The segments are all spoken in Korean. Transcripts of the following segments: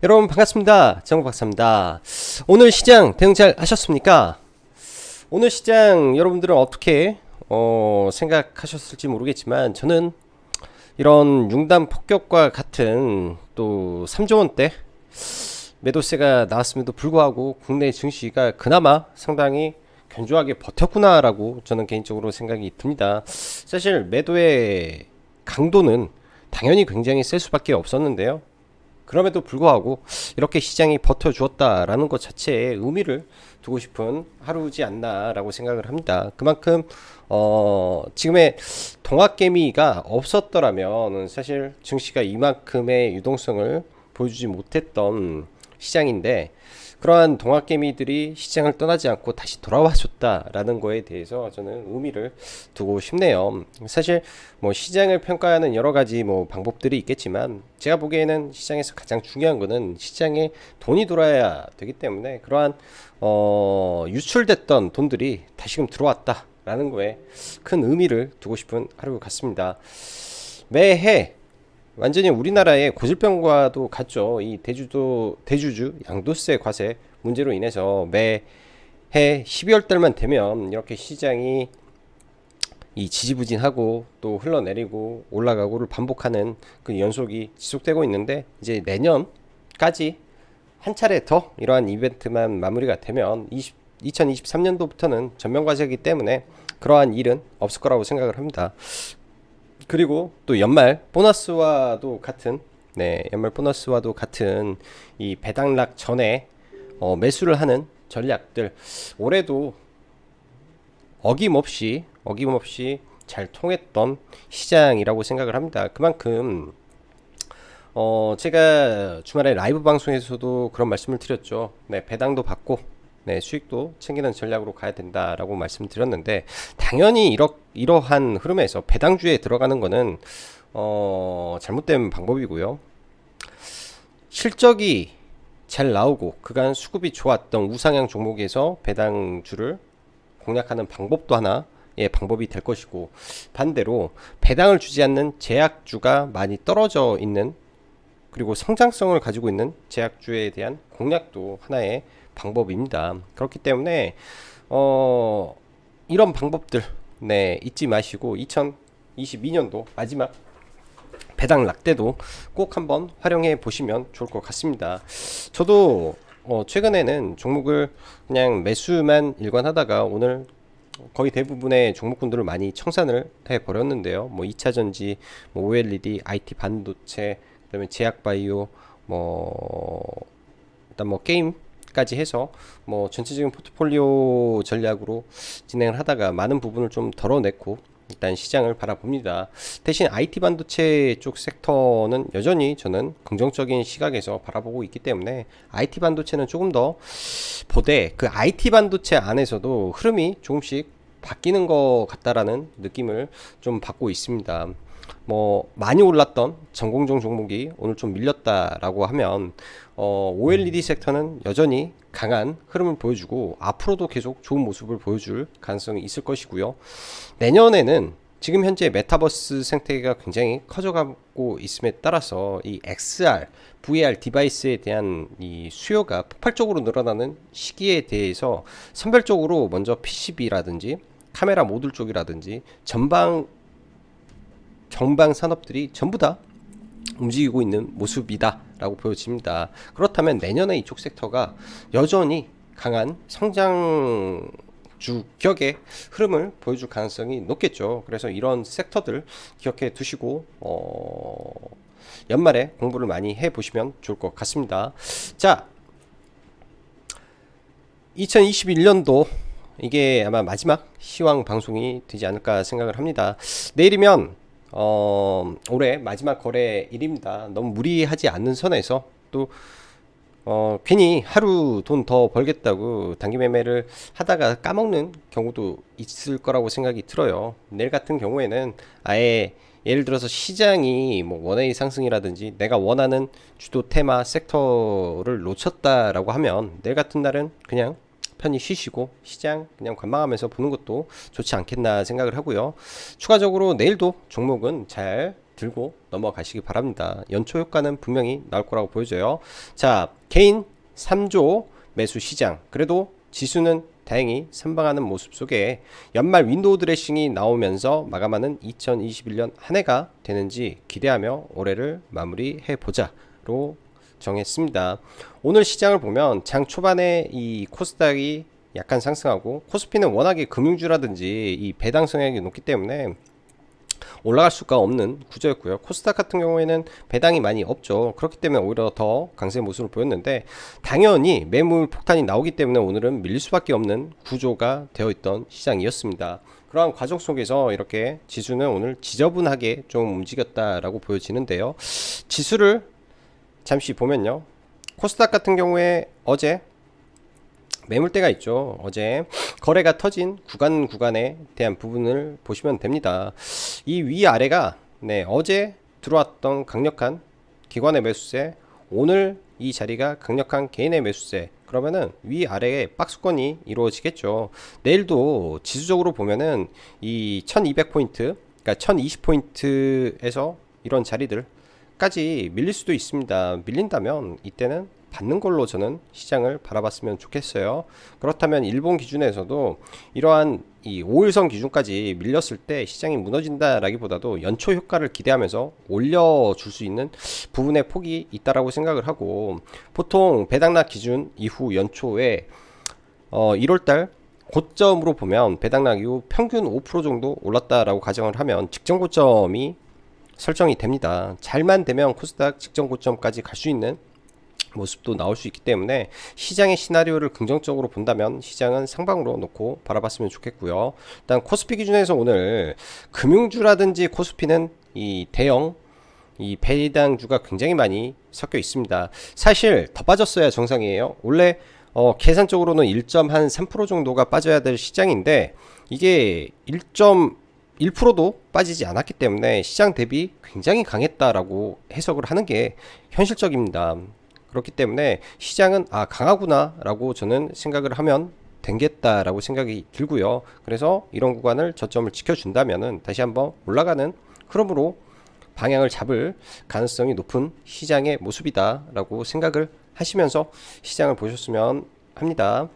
여러분 반갑습니다. 정박사입니다. 오늘 시장 대응 잘 하셨습니까? 오늘 시장 여러분들은 어떻게 생각하셨을지 모르겠지만 저는 이런 융단 폭격과 같은 또 3조원대 매도세가 나왔음에도 불구하고 국내 증시가 그나마 상당히 견조하게 버텼구나 라고 저는 개인적으로 생각이 듭니다. 사실 매도의 강도는 당연히 굉장히 셀 수밖에 없었는데요. 그럼에도 불구하고 이렇게 시장이 버텨주었다라는 것 자체에 의미를 두고 싶은 하루지 않나라고 생각을 합니다. 그만큼 지금의 동학개미가 없었더라면 사실 증시가 이만큼의 유동성을 보여주지 못했던 시장인데, 그러한 동학개미들이 시장을 떠나지 않고 다시 돌아와 줬다라는 거에 대해서 저는 의미를 두고 싶네요. 사실 뭐 시장을 평가하는 여러 가지 뭐 방법들이 있겠지만 제가 보기에는 시장에서 가장 중요한 거는 시장에 돈이 돌아야 되기 때문에 그러한 유출됐던 돈들이 다시금 들어왔다라는 거에 큰 의미를 두고 싶은 하루 같습니다. 매해 완전히 우리나라의 고질병과도 같죠. 이 대주주 양도세 과세 문제로 인해서 매해 12월 달만 되면 이렇게 시장이 이 지지부진하고 또 흘러내리고 올라가고를 반복하는 그 연속이 지속되고 있는데, 이제 내년까지 한 차례 더 이러한 이벤트만 마무리가 되면 2023년도부터는 전면과세이기 때문에 그러한 일은 없을 거라고 생각을 합니다. 그리고 또 연말 보너스와도 같은 연말 보너스와도 같은 이 배당락 전에 매수를 하는 전략들, 올해도 어김없이 잘 통했던 시장이라고 생각을 합니다. 그만큼 제가 주말에 라이브 방송에서도 그런 말씀을 드렸죠. 배당도 받고 수익도 챙기는 전략으로 가야 된다라고 말씀을 드렸는데, 당연히 이러한 흐름에서 배당주에 들어가는 거는 잘못된 방법이고요. 실적이 잘 나오고 그간 수급이 좋았던 우상향 종목에서 배당주를 공략하는 방법도 하나의 방법이 될 것이고, 반대로 배당을 주지 않는 제약주가 많이 떨어져 있는, 그리고 성장성을 가지고 있는 제약주에 대한 공략도 하나의 방법입니다. 그렇기 때문에 이런 방법들 잊지 마시고 2022년도 마지막 배당 락대도 꼭 한번 활용해 보시면 좋을 것 같습니다. 저도 최근에는 종목을 그냥 매수만 일관하다가 오늘 거의 대부분의 종목군들을 많이 청산을 해 버렸는데요. 뭐 2차전지, 뭐 OLED, IT 반도체, 그다음에 제약바이오, 일단 뭐 게임까지 해서 뭐 전체적인 포트폴리오 전략으로 진행을 하다가 많은 부분을 좀 덜어냈고 일단 시장을 바라봅니다. 대신 IT 반도체 쪽 섹터는 여전히 저는 긍정적인 시각에서 바라보고 있기 때문에 IT 반도체는 조금 더 보되, 그 IT 반도체 안에서도 흐름이 조금씩 바뀌는 것 같다라는 느낌을 좀 받고 있습니다. 뭐 많이 올랐던 전공정 종목이 오늘 좀 밀렸다라고 하면 OLED 섹터는 여전히 강한 흐름을 보여주고 앞으로도 계속 좋은 모습을 보여줄 가능성이 있을 것이고요. 내년에는 지금 현재 메타버스 생태계가 굉장히 커져가고 있음에 따라서 이 XR, VR 디바이스에 대한 이 수요가 폭발적으로 늘어나는 시기에 대해서 선별적으로 먼저 PCB라든지 카메라 모듈 쪽이라든지 전방 산업들이 전부 다 움직이고 있는 모습이다 라고 보여집니다. 그렇다면 내년에 이쪽 섹터가 여전히 강한 성장 주격의 흐름을 보여줄 가능성이 높겠죠. 그래서 이런 섹터들 기억해 두시고 연말에 공부를 많이 해 보시면 좋을 것 같습니다. 자, 2021년도 이게 아마 마지막 시황 방송이 되지 않을까 생각을 합니다. 내일이면 올해 마지막 거래일입니다. 너무 무리하지 않는 선에서 또 괜히 하루 돈 더 벌겠다고 단기 매매를 하다가 까먹는 경우도 있을 거라고 생각이 들어요. 내일 같은 경우에는 아예 예를 들어서 시장이 뭐 원웨이 상승이라든지 내가 원하는 주도 테마 섹터를 놓쳤다라고 하면 내일 같은 날은 그냥 편히 쉬시고 시장 그냥 관망하면서 보는 것도 좋지 않겠나 생각을 하고요. 추가적으로 내일도 종목은 잘 들고 넘어가시기 바랍니다. 연초 효과는 분명히 나올 거라고 보여져요. 자, 개인 3조 매수 시장. 그래도 지수는 다행히 선방하는 모습 속에 연말 윈도우 드레싱이 나오면서 마감하는 2021년 한 해가 되는지 기대하며 올해를 마무리해 보자로 정했습니다. 오늘 시장을 보면 장 초반에 이 코스닥이 약간 상승하고 코스피는 워낙에 금융주라든지 이 배당 성향이 높기 때문에 올라갈 수가 없는 구조였고요. 코스닥 같은 경우에는 배당이 많이 없죠. 그렇기 때문에 오히려 더 강세 모습을 보였는데 당연히 매물 폭탄이 나오기 때문에 오늘은 밀릴 수밖에 없는 구조가 되어 있던 시장이었습니다. 그러한 과정 속에서 이렇게 지수는 오늘 지저분하게 좀 움직였다라고 보여지는데요. 지수를 잠시 보면요. 코스닥 같은 경우에 어제 매물대가 있죠. 어제 거래가 터진 구간에 대한 부분을 보시면 됩니다. 이 위아래가 어제 들어왔던 강력한 기관의 매수세, 오늘 이 자리가 강력한 개인의 매수세, 그러면은 위아래에 박스권이 이루어지겠죠. 내일도 지수적으로 보면은 이 1200포인트, 그러니까 1020포인트에서 이런 자리들까지 밀릴 수도 있습니다. 밀린다면 이때는 받는 걸로 저는 시장을 바라봤으면 좋겠어요. 그렇다면 일본 기준에서도 이러한 이 5일선 기준까지 밀렸을 때 시장이 무너진다라기보다도 연초 효과를 기대하면서 올려줄 수 있는 부분의 폭이 있다라고 생각을 하고, 보통 배당락 기준 이후 연초에 1월달 고점으로 보면 배당락 이후 평균 5% 정도 올랐다라고 가정을 하면 직전 고점이 설정이 됩니다. 잘만 되면 코스닥 직전 고점까지 갈 수 있는 모습도 나올 수 있기 때문에 시장의 시나리오를 긍정적으로 본다면 시장은 상방으로 놓고 바라봤으면 좋겠고요. 일단 코스피 기준에서 오늘 금융주라든지 코스피는 이 대형 이 배당주가 굉장히 많이 섞여 있습니다. 사실 더 빠졌어야 정상이에요. 원래 계산적으로는 1.3% 정도가 빠져야 될 시장인데 이게 1.1%도 빠지지 않았기 때문에 시장 대비 굉장히 강했다라고 해석을 하는 게 현실적입니다. 그렇기 때문에 시장은 강하구나 라고 저는 생각을 하면 되겠다라고 생각이 들고요. 그래서 이런 구간을 저점을 지켜준다면은 다시 한번 올라가는 흐름으로 방향을 잡을 가능성이 높은 시장의 모습이다 라고 생각을 하시면서 시장을 보셨으면 합니다.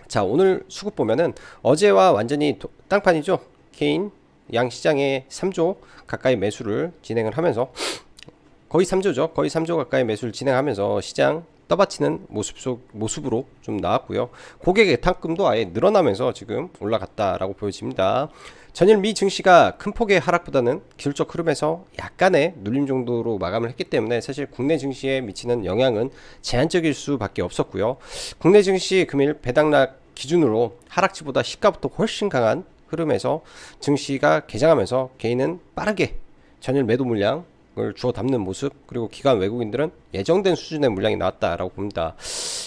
자, 오늘 수급 보면은 어제와 완전히 땅판이죠. 개인 양시장에 3조 가까이 매수를 진행을 하면서 거의 3조죠. 거의 3조 가까이 매수를 진행하면서 시장 떠받치는 모습으로 좀 나왔고요. 고객 예탁금도 아예 늘어나면서 지금 올라갔다라고 보여집니다. 전일 미 증시가 큰 폭의 하락보다는 기술적 흐름에서 약간의 눌림 정도로 마감을 했기 때문에 사실 국내 증시에 미치는 영향은 제한적일 수밖에 없었고요. 국내 증시 금일 배당락 기준으로 하락치보다 시가부터 훨씬 강한 흐름에서 증시가 개장하면서 개인은 빠르게 전일 매도 물량을 주워 담는 모습, 그리고 기관 외국인들은 예정된 수준의 물량이 나왔다라고 봅니다.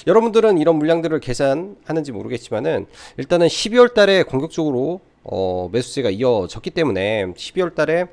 여러분들은 이런 물량들을 계산하는지 모르겠지만은 일단은 12월 달에 공격적으로 매수세가 이어졌기 때문에 12월 달에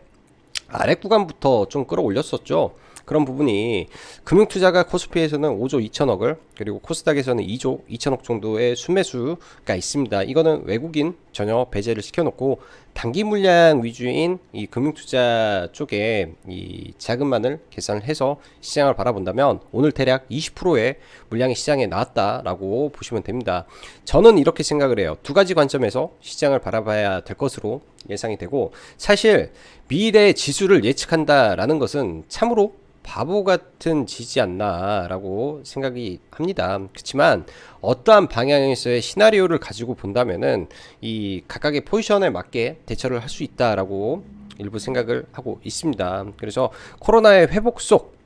아래 구간부터 좀 끌어올렸었죠. 그런 부분이 금융투자가 코스피에서는 5조 2천억을, 그리고 코스닥에서는 2조 2천억 정도의 순매수가 있습니다. 이거는 외국인 전혀 배제를 시켜놓고 단기 물량 위주인 이 금융투자 쪽에 이 자금만을 계산을 해서 시장을 바라본다면 오늘 대략 20%의 물량이 시장에 나왔다라고 보시면 됩니다. 저는 이렇게 생각을 해요. 두 가지 관점에서 시장을 바라봐야 될 것으로 예상이 되고, 사실 미래 지수를 예측한다라는 것은 참으로 바보 같은 지지 않나 라고 생각이 합니다. 그렇지만 어떠한 방향에서의 시나리오를 가지고 본다면은 이 각각의 포지션에 맞게 대처를 할 수 있다라고 일부 생각을 하고 있습니다. 그래서 코로나의 회복 속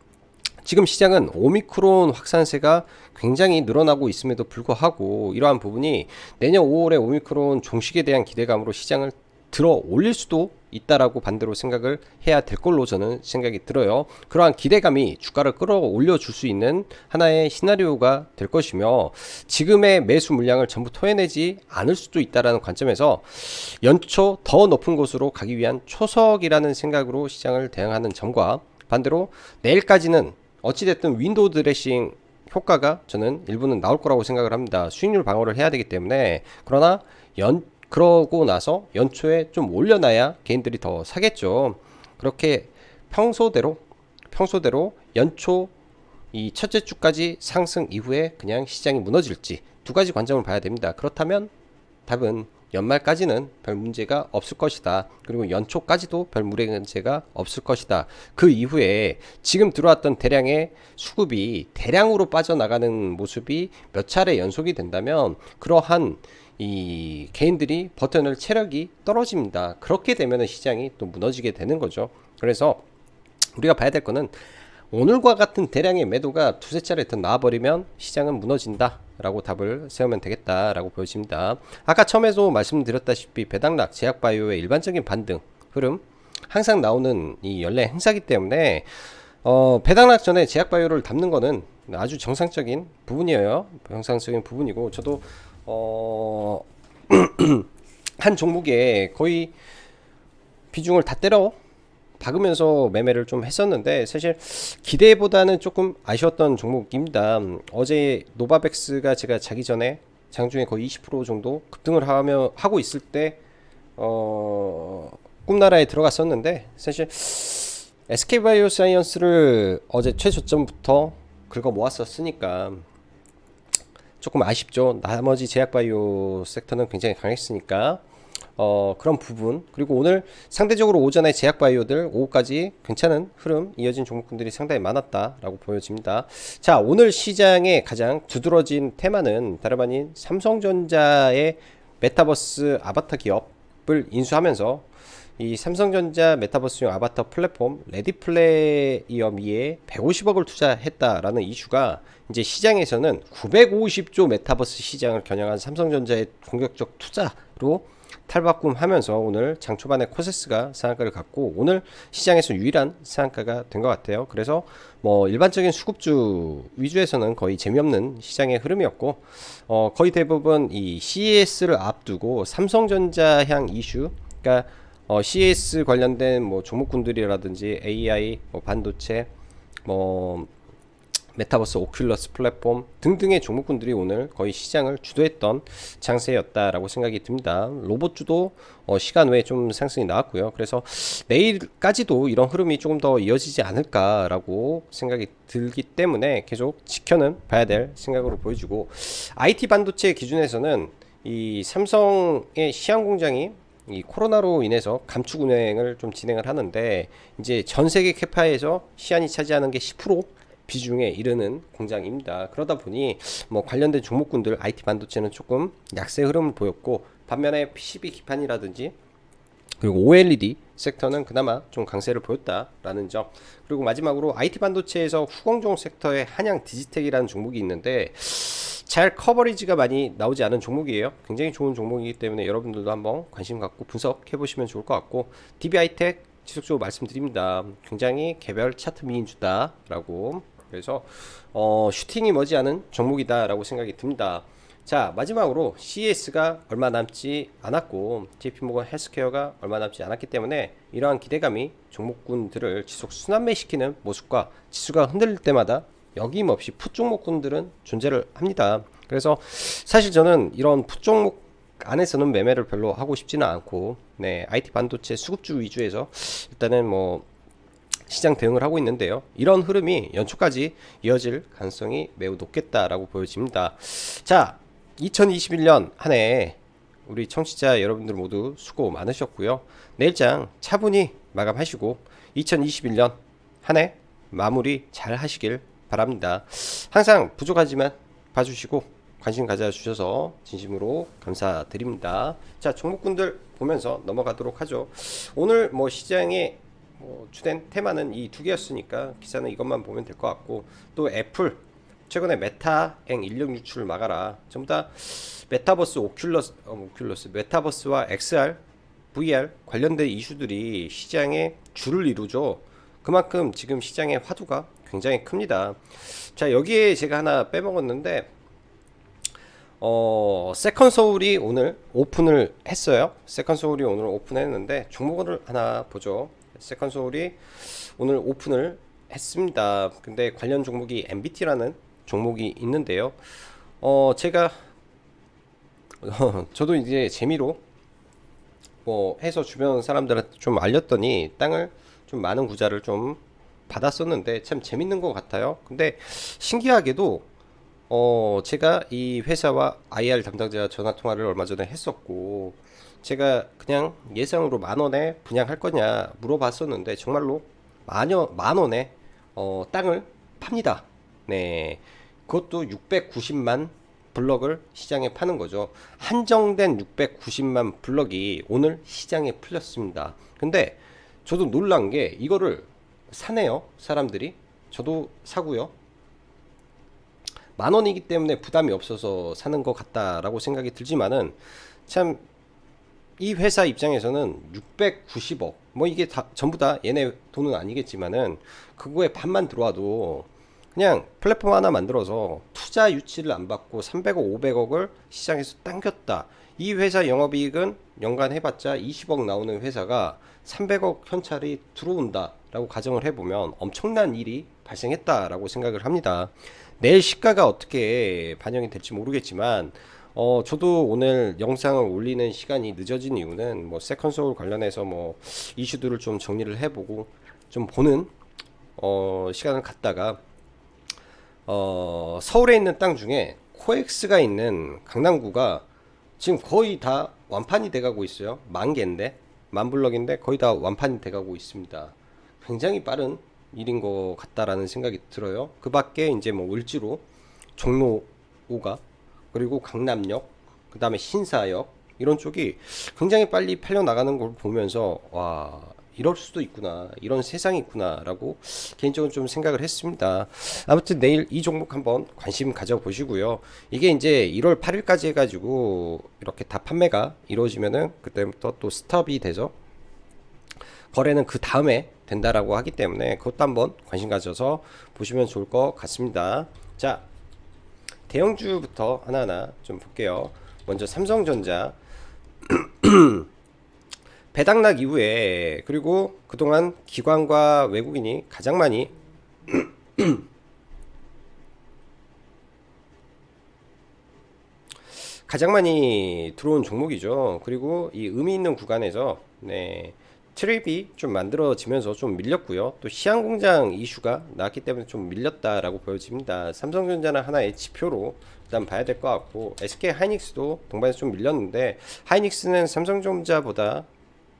지금 시장은 오미크론 확산세가 굉장히 늘어나고 있음에도 불구하고 이러한 부분이 내년 5월에 오미크론 종식에 대한 기대감으로 시장을 들어 올릴 수도 있다라고 반대로 생각을 해야 될 걸로 저는 생각이 들어요. 그러한 기대감이 주가를 끌어올려 줄 수 있는 하나의 시나리오가 될 것이며, 지금의 매수 물량을 전부 토해내지 않을 수도 있다라는 관점에서 연초 더 높은 곳으로 가기 위한 초석이라는 생각으로 시장을 대응하는 점과, 반대로 내일까지는 어찌됐든 윈도우 드레싱 효과가 저는 일부는 나올 거라고 생각을 합니다. 수익률 방어를 해야 되기 때문에. 그러나 그러고 나서 연초에 좀 올려놔야 개인들이 더 사겠죠. 그렇게 평소대로 연초 이 첫째 주까지 상승 이후에 그냥 시장이 무너질지 두 가지 관점을 봐야 됩니다. 그렇다면 답은 연말까지는 별 문제가 없을 것이다. 그리고 연초까지도 별 문제가 없을 것이다. 그 이후에 지금 들어왔던 대량의 수급이 대량으로 빠져나가는 모습이 몇 차례 연속이 된다면 그러한 이 개인들이 버텨낼 체력이 떨어집니다. 그렇게 되면 시장이 또 무너지게 되는 거죠. 그래서 우리가 봐야 될 거는 오늘과 같은 대량의 매도가 두세 차례 더 나와버리면 시장은 무너진다 라고 답을 세우면 되겠다 라고 보여집니다. 아까 처음에도 말씀드렸다시피 배당락, 제약바이오의 일반적인 반등 흐름 항상 나오는 이 연례 행사기 때문에 배당락 전에 제약바이오를 담는 거는 아주 정상적인 부분이에요. 정상적인 부분이고 저도 한 종목에 거의 비중을 다 때려 박으면서 매매를 좀 했었는데 사실 기대보다는 조금 아쉬웠던 종목입니다. 어제 노바백스가 제가 자기 전에 장중에 거의 20% 정도 급등을 하고 있을 때 꿈나라에 들어갔었는데 사실 SK바이오사이언스를 어제 최저점부터 긁어 모았었으니까 조금 아쉽죠. 나머지 제약바이오 섹터는 굉장히 강했으니까 그런 부분. 그리고 오늘 상대적으로 오전에 제약바이오들 오후까지 괜찮은 흐름 이어진 종목군들이 상당히 많았다라고 보여집니다. 자, 오늘 시장의 가장 두드러진 테마는 다름 아닌 삼성전자의 메타버스 아바타 기업을 인수하면서 이 삼성전자 메타버스용 아바타 플랫폼 레디플레이어미에 150억을 투자했다라는 이슈가 이제 시장에서는 950조 메타버스 시장을 겨냥한 삼성전자의 공격적 투자로 탈바꿈하면서 오늘 장 초반에 코세스가 상한가를 갖고 오늘 시장에서 유일한 상한가가 된 것 같아요. 그래서 뭐 일반적인 수급주 위주에서는 거의 재미없는 시장의 흐름이었고 거의 대부분 이 CES를 앞두고 삼성전자향 이슈, 그러니까 CES 관련된 뭐 종목군들이라든지 AI, 뭐 반도체, 뭐 메타버스 오큘러스 플랫폼 등등의 종목군들이 오늘 거의 시장을 주도했던 장세였다라고 생각이 듭니다. 로봇주도 시간 외에 좀 상승이 나왔고요. 그래서 내일까지도 이런 흐름이 조금 더 이어지지 않을까라고 생각이 들기 때문에 계속 지켜는 봐야 될 생각으로 보여지고, IT 반도체 기준에서는 이 삼성의 시안 공장이 이 코로나로 인해서 감축 운행을 좀 진행을 하는데 이제 전 세계 캐파에서 시안이 차지하는 게 10% 비중에 이르는 공장입니다. 그러다 보니 뭐 관련된 종목군들 IT 반도체는 조금 약세 흐름을 보였고, 반면에 PCB 기판이라든지 그리고 OLED 섹터는 그나마 좀 강세를 보였다라는 점. 그리고 마지막으로 IT 반도체에서 후공종 섹터의 한양 디지텍이라는 종목이 있는데 잘 커버리지가 많이 나오지 않은 종목이에요. 굉장히 좋은 종목이기 때문에 여러분들도 한번 관심 갖고 분석해 보시면 좋을 것 같고, DB하이텍 지속적으로 말씀드립니다. 굉장히 개별 차트 미인주다라고. 그래서 슈팅이 머지않은 종목이다라고 생각이 듭니다. 자, 마지막으로 CES가 얼마 남지 않았고 JP모건 헬스케어가 얼마 남지 않았기 때문에 이러한 기대감이 종목군들을 지속 순환매시키는 모습과 지수가 흔들릴 때마다 여김없이 풋 종목군들은 존재를 합니다. 그래서 사실 저는 이런 풋 종목 안에서는 매매를 별로 하고 싶지는 않고, IT 반도체 수급주 위주에서 일단은 뭐 시장 대응을 하고 있는데요. 이런 흐름이 연초까지 이어질 가능성이 매우 높겠다라고 보여집니다. 자, 2021년 한 해 우리 청취자 여러분들 모두 수고 많으셨고요. 내일장 차분히 마감하시고 2021년 한 해 마무리 잘 하시길 바랍니다. 항상 부족하지만 봐주시고 관심 가져주셔서 진심으로 감사드립니다. 자, 종목군들 보면서 넘어가도록 하죠. 오늘 뭐 시장의 주된 테마는 이 두 개였으니까 기사는 이것만 보면 될 것 같고, 또 애플 최근에 메타행 인력 유출 막아라, 전부 다 메타버스 오큘러스 메타버스와 XR, VR 관련된 이슈들이 시장의 줄을 이루죠. 그만큼 지금 시장의 화두가 굉장히 큽니다. 자, 여기에 제가 하나 빼먹었는데 세컨서울이 오늘 오픈을 했어요. 세컨서울이 오늘 오픈했는데 종목을 하나 보죠. 세컨서울이 오늘 오픈을 했습니다. 근데 관련 종목이 MBT라는 종목이 있는데요. 제가 저도 이제 재미로 뭐 해서 주변 사람들한테 좀 알렸더니 땅을 좀 좀 많은 구자를 좀 받았었는데 참 재밌는 것 같아요. 근데 신기하게도 제가 이 회사와 IR 담당자 전화 통화를 얼마 전에 했었고, 제가 그냥 예상으로 10,000원에 분양할 거냐 물어봤었는데 정말로 만 원에 땅을 팝니다. 네, 그것도 690만 블럭을 시장에 파는 거죠. 한정된 690만 블럭이 오늘 시장에 풀렸습니다. 근데 저도 놀란 게 이거를 사네요, 사람들이. 저도 사고요. 10,000원이기 때문에 부담이 없어서 사는 것 같다라고 생각이 들지만은, 참 이 회사 입장에서는 690억, 뭐 이게 다 전부 다 얘네 돈은 아니겠지만은 그거에 반만 들어와도 그냥 플랫폼 하나 만들어서 투자 유치를 안 받고 300억 500억을 시장에서 당겼다. 이 회사 영업이익은 연간 해봤자 20억 나오는 회사가 300억 현찰이 들어온다 라고 가정을 해보면 엄청난 일이 발생했다라고 생각을 합니다. 내일 시가가 어떻게 반영이 될지 모르겠지만, 저도 오늘 영상을 올리는 시간이 늦어진 이유는 뭐 세컨소울 관련해서 뭐 이슈들을 좀 정리를 해보고 좀 보는 시간을 갖다가, 서울에 있는 땅 중에 코엑스가 있는 강남구가 지금 거의 다 완판이 돼가고 있어요. 10,000개인데, 10,000블럭인데 거의 다 완판이 돼가고 있습니다. 굉장히 빠른 일인 것 같다라는 생각이 들어요. 그 밖에 이제 뭐 을지로, 종로 5가, 그리고 강남역, 그 다음에 신사역, 이런 쪽이 굉장히 빨리 팔려 나가는 걸 보면서, 와, 이럴 수도 있구나, 이런 세상이 있구나 라고 개인적으로 좀 생각을 했습니다. 아무튼 내일 이 종목 한번 관심 가져보시고요. 이게 이제 1월 8일까지 해가지고 이렇게 다 판매가 이루어지면은 그때부터 또 스톱이 되죠. 거래는 그 다음에 된다라고 하기 때문에 그것도 한번 관심 가져서 보시면 좋을 것 같습니다. 자, 대형주부터 하나하나 좀 볼게요. 먼저 삼성전자. 배당락 이후에, 그리고 그동안 기관과 외국인이 가장 많이 들어온 종목이죠. 그리고 이 의미 있는 구간에서 트랩이 좀 만들어지면서 좀 밀렸고요. 또 시황공장 이슈가 나왔기 때문에 좀 밀렸다라고 보여집니다. 삼성전자는 하나의 지표로 일단 봐야 될 것 같고, SK 하이닉스도 동반해서 좀 밀렸는데, 하이닉스는 삼성전자보다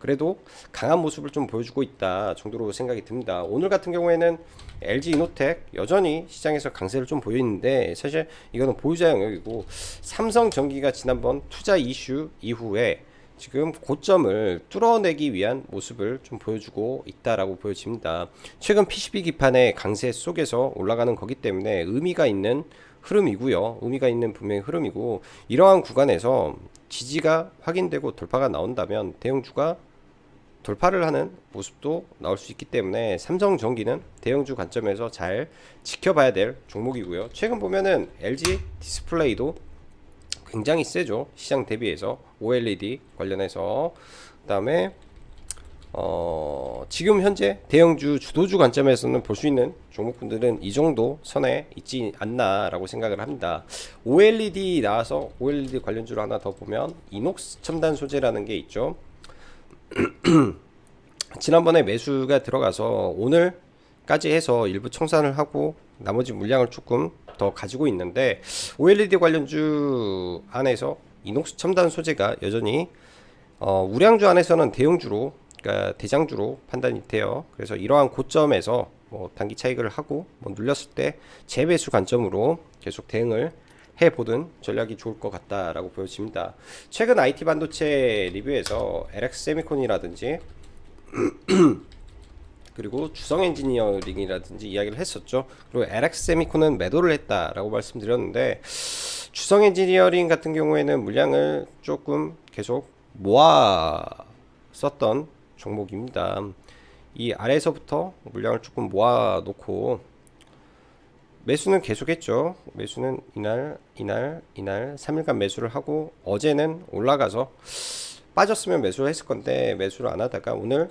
그래도 강한 모습을 좀 보여주고 있다 정도로 생각이 듭니다. 오늘 같은 경우에는 LG 이노텍 여전히 시장에서 강세를 좀 보이는데, 사실 이거는 보유자 영역이고, 삼성전기가 지난번 투자 이슈 이후에 지금 고점을 뚫어내기 위한 모습을 좀 보여주고 있다라고 보여집니다. 최근 PCB 기판의 강세 속에서 올라가는 거기 때문에 의미가 있는 흐름이고요. 의미가 있는 분명히 흐름이고, 이러한 구간에서 지지가 확인되고 돌파가 나온다면 대형주가 돌파를 하는 모습도 나올 수 있기 때문에 삼성전기는 대형주 관점에서 잘 지켜봐야 될 종목이고요. 최근 보면은 LG 디스플레이도 굉장히 세죠. 시장 대비해서 OLED 관련해서. 그 다음에 지금 현재 대형주 주도주 관점에서는 볼 수 있는 종목분들은 이 정도 선에 있지 않나 라고 생각을 합니다. OLED 나와서 OLED 관련주로 하나 더 보면 이녹스 첨단 소재라는 게 있죠. 지난번에 매수가 들어가서 오늘까지 해서 일부 청산을 하고 나머지 물량을 조금 더 가지고 있는데, OLED 관련주 안에서 이녹스 첨단 소재가 여전히 우량주 안에서는 대형주로, 그러니까 대장주로 판단이 돼요. 그래서 이러한 고점에서 뭐 단기 차익을 하고 뭐 눌렸을 때 재매수 관점으로 계속 대응을 해보든 전략이 좋을 것 같다라고 보여집니다. 최근 IT 반도체 리뷰에서 LX 세미콘이라든지 그리고 주성 엔지니어링이라든지 이야기를 했었죠. 그리고 LX 세미콘은 매도를 했다라고 말씀드렸는데, 주성 엔지니어링 같은 경우에는 물량을 조금 계속 모아 썼던 종목입니다. 이 아래에서부터 물량을 조금 모아 놓고 매수는 계속했죠. 매수는 이날 3일간 매수를 하고, 어제는 올라가서 빠졌으면 매수를 했을 건데 매수를 안 하다가 오늘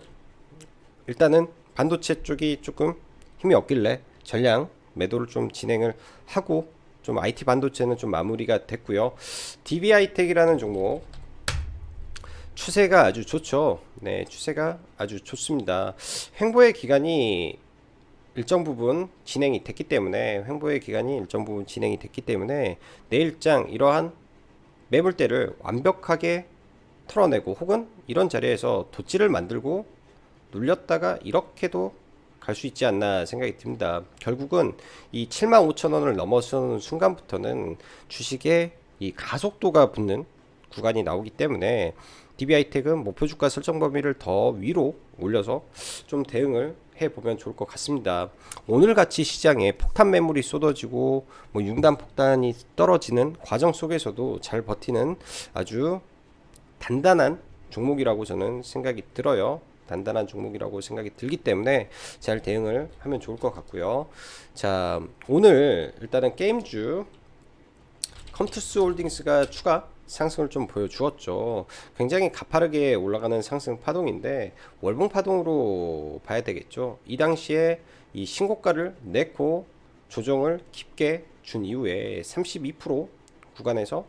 일단은 반도체 쪽이 조금 힘이 없길래 전량 매도를 좀 진행을 하고, 좀 IT 반도체는 좀 마무리가 됐고요. DB하이텍이라는 종목, 추세가 아주 좋죠. 네, 추세가 아주 좋습니다. 횡보의 기간이 일정 부분 진행이 됐기 때문에 내일장 이러한 매물대를 완벽하게 털어내고 혹은 이런 자리에서 돛지를 만들고 눌렸다가 이렇게도 갈 수 있지 않나 생각이 듭니다. 결국은 이 75,000원을 넘어서는 순간부터는 주식에 이 가속도가 붙는 구간이 나오기 때문에 DB하이텍은 목표 주가 설정 범위를 더 위로 올려서 좀 대응을 해보면 좋을 것 같습니다. 오늘 같이 시장에 폭탄 매물이 쏟아지고 뭐 융단 폭탄이 떨어지는 과정 속에서도 잘 버티는 아주 단단한 종목이라고 저는 생각이 들어요. 단단한 종목이라고 생각이 들기 때문에 잘 대응을 하면 좋을 것 같고요. 자, 오늘 일단은 게임주 컴투스 홀딩스가 추가 상승을 좀 보여주었죠. 굉장히 가파르게 올라가는 상승 파동인데 월봉 파동으로 봐야 되겠죠. 이 당시에 이 신고가를 내고 조정을 깊게 준 이후에 32% 구간에서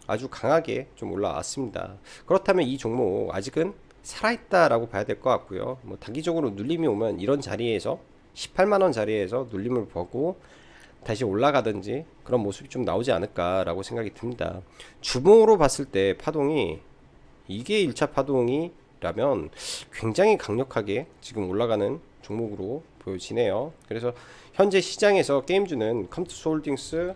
아주 강하게 좀 올라왔습니다. 그렇다면 이 종목 아직은 살아있다라고 봐야 될 것 같고요. 뭐 단기적으로 눌림이 오면 이런 자리에서 18만원 자리에서 눌림을 보고 다시 올라가든지 그런 모습이 좀 나오지 않을까라고 생각이 듭니다. 주봉으로 봤을 때 파동이 이게 1차 파동이라면 굉장히 강력하게 지금 올라가는 종목으로 보여지네요. 그래서 현재 시장에서 게임주는 컴투스 홀딩스,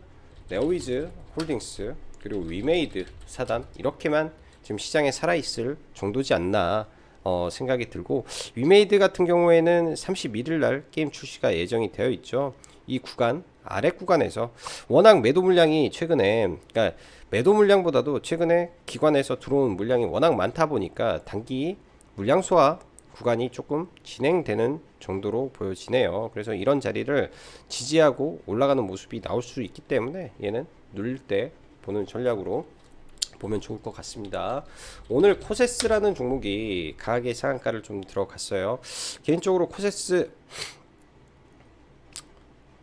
네오위즈 홀딩스, 그리고 위메이드 사단 이렇게만 지금 시장에 살아있을 정도지 않나 생각이 들고, 위메이드 같은 경우에는 31일 날 게임 출시가 예정이 되어 있죠. 이 구간 아래 구간에서 워낙 매도 물량이 최근에, 그러니까 매도 물량보다도 최근에 기관에서 들어온 물량이 워낙 많다 보니까 단기 물량 소화 구간이 조금 진행되는 정도로 보여지네요. 그래서 이런 자리를 지지하고 올라가는 모습이 나올 수 있기 때문에 얘는 눌릴 때 보는 전략으로 보면 좋을 것 같습니다. 오늘 코세스라는 종목이 강하게 상한가를 좀 들어갔어요. 개인적으로 코세스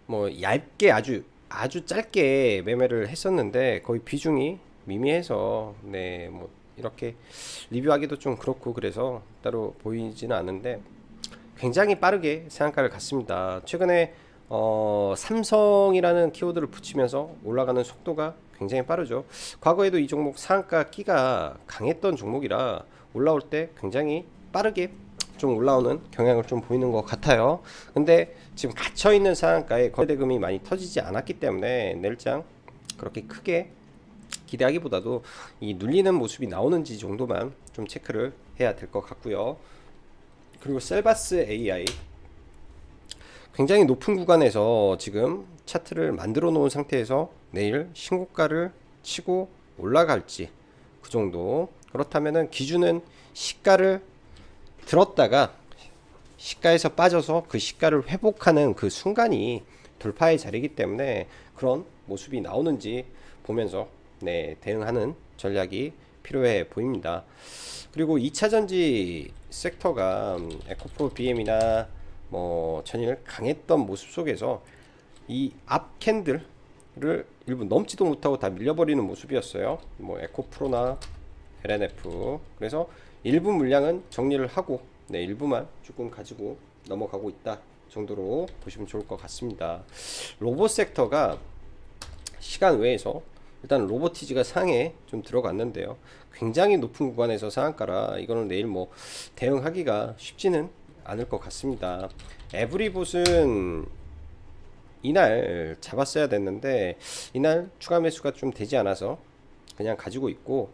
뭐 얇게 아주 짧게 매매를 했었는데 거의 비중이 미미해서 네, 뭐 이렇게 리뷰하기도 좀 그렇고 그래서 따로 보이지는 않는데 굉장히 빠르게 상한가를 갔습니다. 최근에 삼성이라는 키워드를 붙이면서 올라가는 속도가 굉장히 빠르죠. 과거에도 이 종목 상한가 끼가 강했던 종목이라 올라올 때 굉장히 빠르게 좀 올라오는 경향을 좀 보이는 것 같아요. 근데 지금 갇혀있는 상한가에 거래대금이 많이 터지지 않았기 때문에 내일장 그렇게 크게 기대하기보다도 이 눌리는 모습이 나오는지 정도만 좀 체크를 해야 될 것 같고요. 그리고 셀바스 AI 굉장히 높은 구간에서 지금 차트를 만들어 놓은 상태에서 내일 신고가를 치고 올라갈지 그 정도, 그렇다면은 기준은 시가를 들었다가 시가에서 빠져서 그 시가를 회복하는 그 순간이 돌파의 자리이기 때문에 그런 모습이 나오는지 보면서 네, 대응하는 전략이 필요해 보입니다. 그리고 2차전지 섹터가 에코프로 BM이나 뭐 전일 강했던 모습 속에서 이 앞 캔들을 일부 넘지도 못하고 다 밀려버리는 모습이었어요. 뭐 에코프로나 LNF. 그래서 일부 물량은 정리를 하고 네, 일부만 조금 가지고 넘어가고 있다 정도로 보시면 좋을 것 같습니다. 로봇 섹터가 시간 외에서 일단 로보티즈가 상에 좀 들어갔는데요. 굉장히 높은 구간에서 상한가라 이거는 내일 뭐 대응하기가 쉽지는 않을 것 같습니다. 에브리봇은 이날 잡았어야 됐는데 이날 추가 매수가 좀 되지 않아서 그냥 가지고 있고,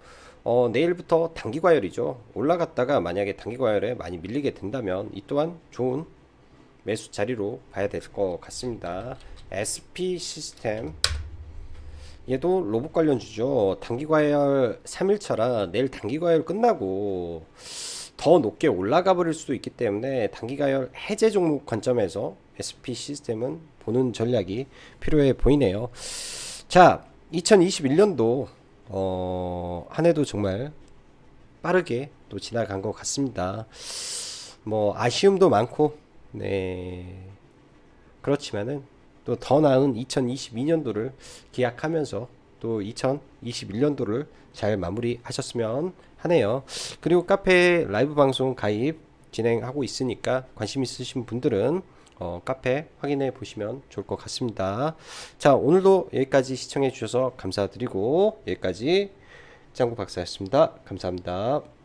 내일부터 단기 과열이죠. 올라갔다가 만약에 단기 과열에 많이 밀리게 된다면 이 또한 좋은 매수 자리로 봐야 될 것 같습니다. SP 시스템 얘도 로봇 관련주죠. 단기 과열 3일차라 내일 단기 과열 끝나고 더 높게 올라가 버릴 수도 있기 때문에 단기 과열 해제 종목 관점에서 SP 시스템은 보는 전략이 필요해 보이네요. 자, 2021년도 한 해도 정말 빠르게 또 지나간 것 같습니다. 뭐 아쉬움도 많고 네, 그렇지만은 또 더 나은 2022년도를 기약하면서 또 2021년도를 잘 마무리하셨으면 하네요. 그리고 카페 라이브 방송 가입 진행하고 있으니까 관심 있으신 분들은 카페 확인해 보시면 좋을 것 같습니다. 자, 오늘도 여기까지 시청해 주셔서 감사드리고 여기까지 짱구 박사였습니다. 감사합니다.